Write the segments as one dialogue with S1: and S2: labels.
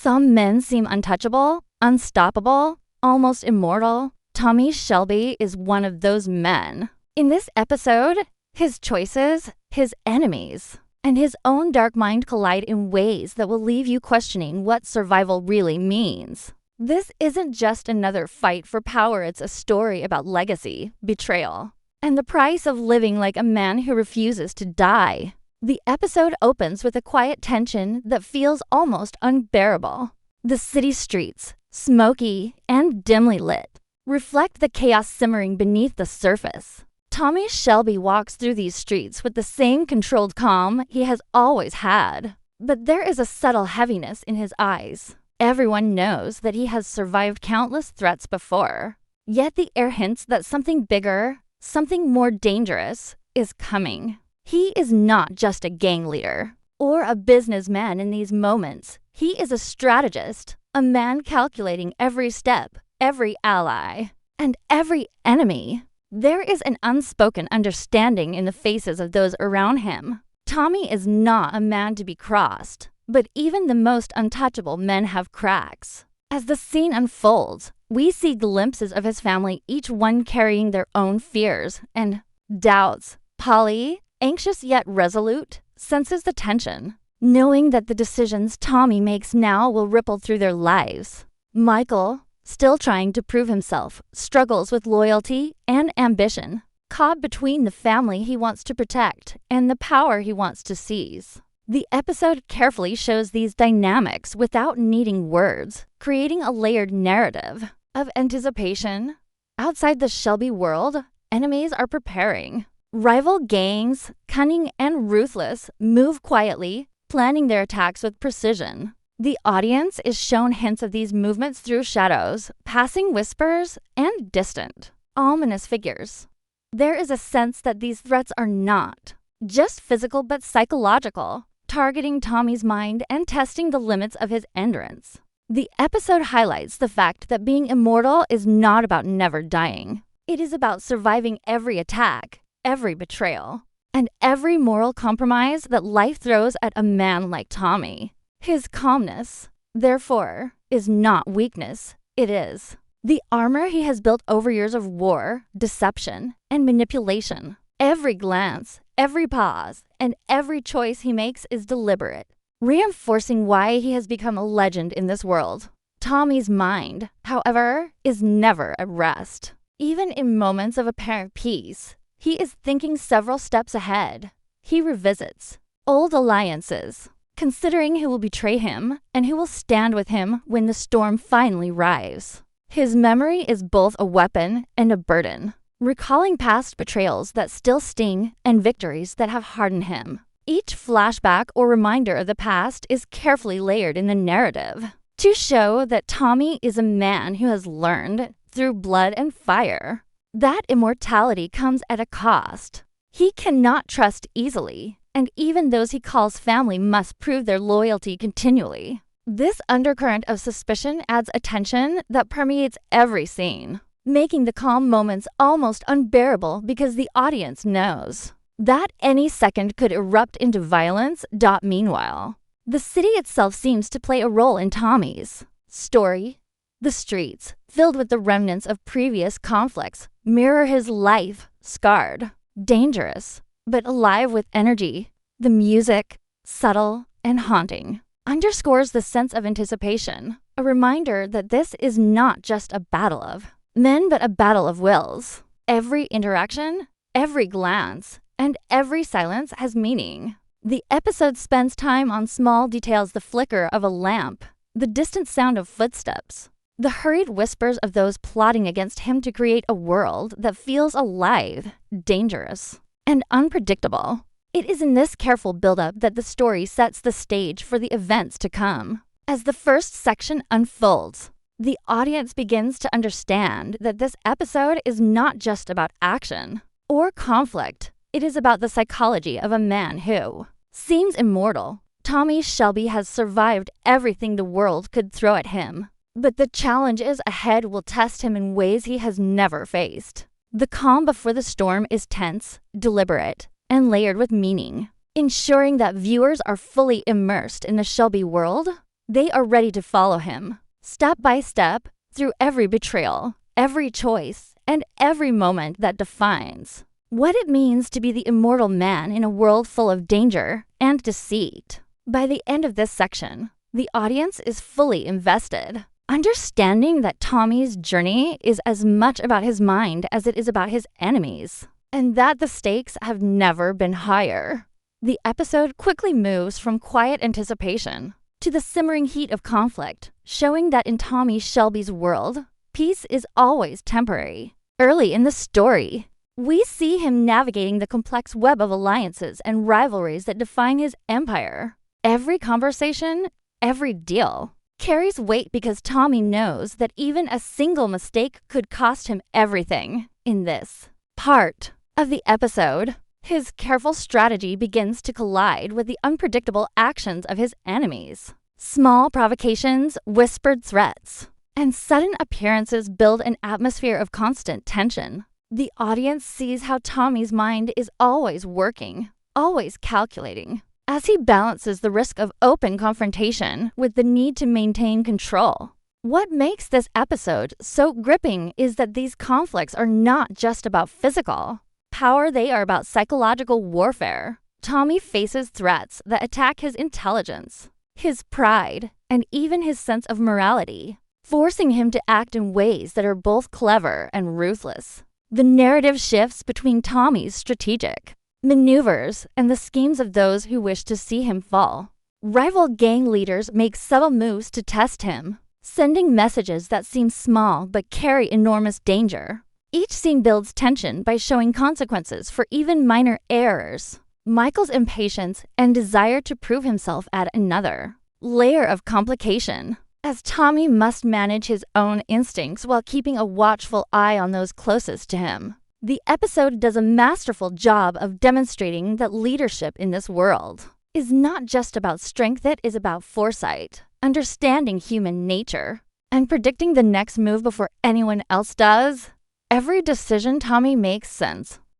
S1: Some men seem untouchable, unstoppable, almost immortal. Tommy Shelby is one of those men. In this episode, his choices, his enemies, and his own dark mind collide in ways that will leave you questioning what survival really means. This isn't just another fight for power, it's a story about legacy, betrayal, and the price of living like a man who refuses to die. The episode opens with a quiet tension that feels almost unbearable. The city streets, smoky and dimly lit, reflect the chaos simmering beneath the surface. Tommy Shelby walks through these streets with the same controlled calm he has always had. But there is a subtle heaviness in his eyes. Everyone knows that he has survived countless threats before. Yet the air hints that something bigger, something more dangerous, is coming. He is not just a gang leader or a businessman in these moments. He is a strategist, a man calculating every step, every ally, and every enemy. There is an unspoken understanding in the faces of those around him. Tommy is not a man to be crossed, but even the most untouchable men have cracks. As the scene unfolds, we see glimpses of his family, each one carrying their own fears and doubts. Polly, anxious yet resolute, senses the tension, knowing that the decisions Tommy makes now will ripple through their lives. Michael, still trying to prove himself, struggles with loyalty and ambition, caught between the family he wants to protect and the power he wants to seize. The episode carefully shows these dynamics without needing words, creating a layered narrative of anticipation. Outside the Shelby world, enemies are preparing. Rival gangs, cunning and ruthless, move quietly, planning their attacks with precision. The audience is shown hints of these movements through shadows, passing whispers, and distant, ominous figures. There is a sense that these threats are not just physical but psychological, targeting Tommy's mind and testing the limits of his endurance. The episode highlights the fact that being immortal is not about never dying. It is about surviving every attack, every betrayal, and every moral compromise that life throws at a man like Tommy. His calmness, therefore, is not weakness, it is the armor he has built over years of war, deception, and manipulation. Every glance, every pause, and every choice he makes is deliberate, reinforcing why he has become a legend in this world. Tommy's mind, however, is never at rest. Even in moments of apparent peace, he is thinking several steps ahead. He revisits old alliances, considering who will betray him and who will stand with him when the storm finally arrives. His memory is both a weapon and a burden, recalling past betrayals that still sting and victories that have hardened him. Each flashback or reminder of the past is carefully layered in the narrative to show that Tommy is a man who has learned through blood and fire. That immortality comes at a cost. He cannot trust easily, and even those he calls family must prove their loyalty continually. This undercurrent of suspicion adds a tension that permeates every scene, making the calm moments almost unbearable because the audience knows that any second could erupt into violence. Meanwhile, the city itself seems to play a role in Tommy's story. The streets, filled with the remnants of previous conflicts, mirror his life, scarred, dangerous, but alive with energy. The music, subtle and haunting, underscores the sense of anticipation, a reminder that this is not just a battle of men, but a battle of wills. Every interaction, every glance, and every silence has meaning. The episode spends time on small details: the flicker of a lamp, the distant sound of footsteps, the hurried whispers of those plotting against him to create a world that feels alive, dangerous, and unpredictable. It is in this careful buildup that the story sets the stage for the events to come. As the first section unfolds, the audience begins to understand that this episode is not just about action or conflict. It is about the psychology of a man who seems immortal. Tommy Shelby has survived everything the world could throw at him, but the challenges ahead will test him in ways he has never faced. The calm before the storm is tense, deliberate, and layered with meaning, ensuring that viewers are fully immersed in the Shelby world. They are ready to follow him, step by step, through every betrayal, every choice, and every moment that defines what it means to be the immortal man in a world full of danger and deceit. By the end of this section, the audience is fully invested, understanding that Tommy's journey is as much about his mind as it is about his enemies, and that the stakes have never been higher. The episode quickly moves from quiet anticipation to the simmering heat of conflict, showing that in Tommy Shelby's world, peace is always temporary. Early in the story, we see him navigating the complex web of alliances and rivalries that define his empire. Every conversation, every deal, carries weight because Tommy knows that even a single mistake could cost him everything. In this part of the episode, his careful strategy begins to collide with the unpredictable actions of his enemies. Small provocations, whispered threats, and sudden appearances build an atmosphere of constant tension. The audience sees how Tommy's mind is always working, always calculating, as he balances the risk of open confrontation with the need to maintain control. What makes this episode so gripping is that these conflicts are not just about physical power, they are about psychological warfare. Tommy faces threats that attack his intelligence, his pride, and even his sense of morality, forcing him to act in ways that are both clever and ruthless. The narrative shifts between Tommy's strategic maneuvers and the schemes of those who wish to see him fall. Rival gang leaders make subtle moves to test him, sending messages that seem small but carry enormous danger. Each scene builds tension by showing consequences for even minor errors. Michael's impatience and desire to prove himself add another layer of complication, as Tommy must manage his own instincts while keeping a watchful eye on those closest to him. The episode does a masterful job of demonstrating that leadership in this world is not just about strength, it is about foresight, understanding human nature, and predicting the next move before anyone else does. Every decision Tommy makes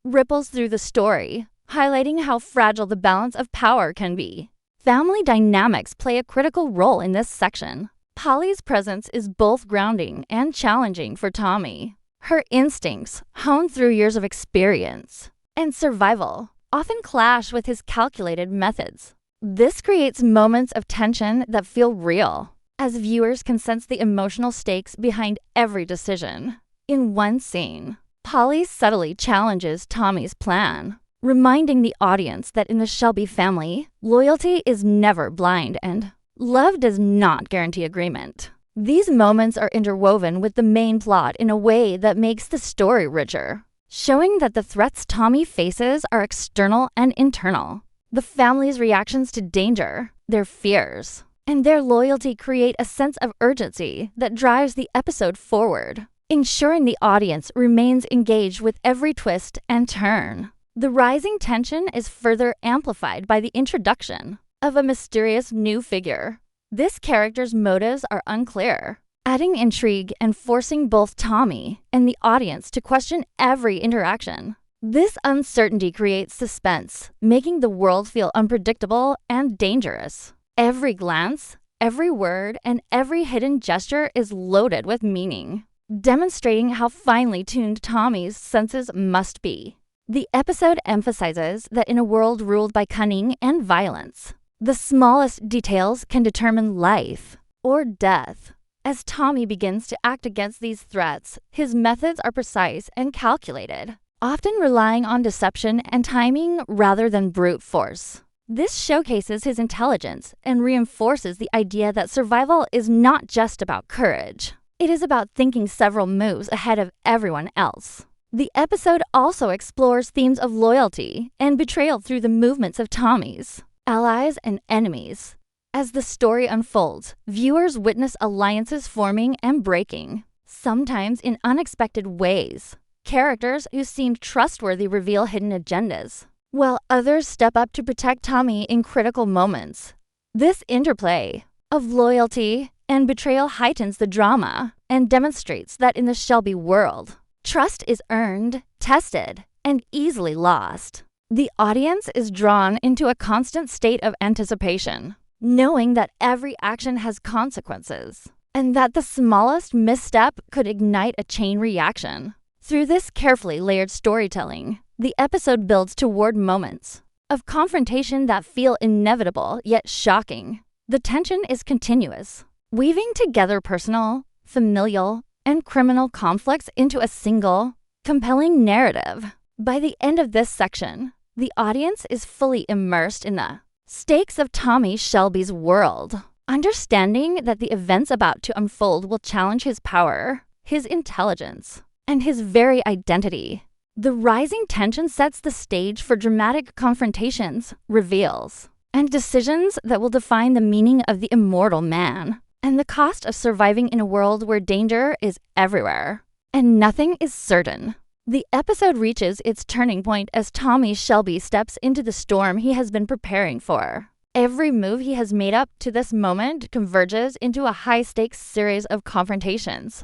S1: ripples through the story, highlighting how fragile the balance of power can be. Family dynamics play a critical role in this section. Polly's presence is both grounding and challenging for Tommy. Her instincts, honed through years of experience and survival, often clash with his calculated methods. This creates moments of tension that feel real, as viewers can sense the emotional stakes behind every decision. In one scene, Polly subtly challenges Tommy's plan, reminding the audience that in the Shelby family, loyalty is never blind and love does not guarantee agreement. These moments are interwoven with the main plot in a way that makes the story richer, showing that the threats Tommy faces are external and internal. The family's reactions to danger, their fears, and their loyalty create a sense of urgency that drives the episode forward, ensuring the audience remains engaged with every twist and turn. The rising tension is further amplified by the introduction of a mysterious new figure. This character's motives are unclear, adding intrigue and forcing both Tommy and the audience to question every interaction. This uncertainty creates suspense, making the world feel unpredictable and dangerous. Every glance, every word, and every hidden gesture is loaded with meaning, demonstrating how finely tuned Tommy's senses must be. The episode emphasizes that in a world ruled by cunning and violence, the smallest details can determine life or death. As Tommy begins to act against these threats, his methods are precise and calculated, often relying on deception and timing rather than brute force. This showcases his intelligence and reinforces the idea that survival is not just about courage. It is about thinking several moves ahead of everyone else. The episode also explores themes of loyalty and betrayal through the movements of Tommy's allies and enemies. As the story unfolds, viewers witness alliances forming and breaking, sometimes in unexpected ways. Characters who seemed trustworthy reveal hidden agendas, while others step up to protect Tommy in critical moments. This interplay of loyalty and betrayal heightens the drama and demonstrates that in the Shelby world, trust is earned, tested, and easily lost. The audience is drawn into a constant state of anticipation, knowing that every action has consequences, and that the smallest misstep could ignite a chain reaction. Through this carefully layered storytelling, the episode builds toward moments of confrontation that feel inevitable yet shocking. The tension is continuous, weaving together personal, familial, and criminal conflicts into a single, compelling narrative. By the end of this section, the audience is fully immersed in the stakes of Tommy Shelby's world, understanding that the events about to unfold will challenge his power, his intelligence, and his very identity. The rising tension sets the stage for dramatic confrontations, reveals, and decisions that will define the meaning of the immortal man, and the cost of surviving in a world where danger is everywhere, and nothing is certain. The episode reaches its turning point as Tommy Shelby steps into the storm he has been preparing for. Every move he has made up to this moment converges into a high-stakes series of confrontations,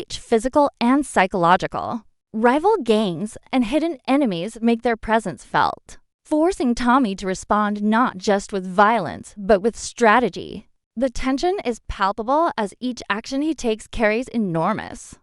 S1: physical and psychological. Rival gangs and hidden enemies make their presence felt, forcing Tommy to respond not just with violence, but with strategy. The tension is palpable as each action he takes carries enormous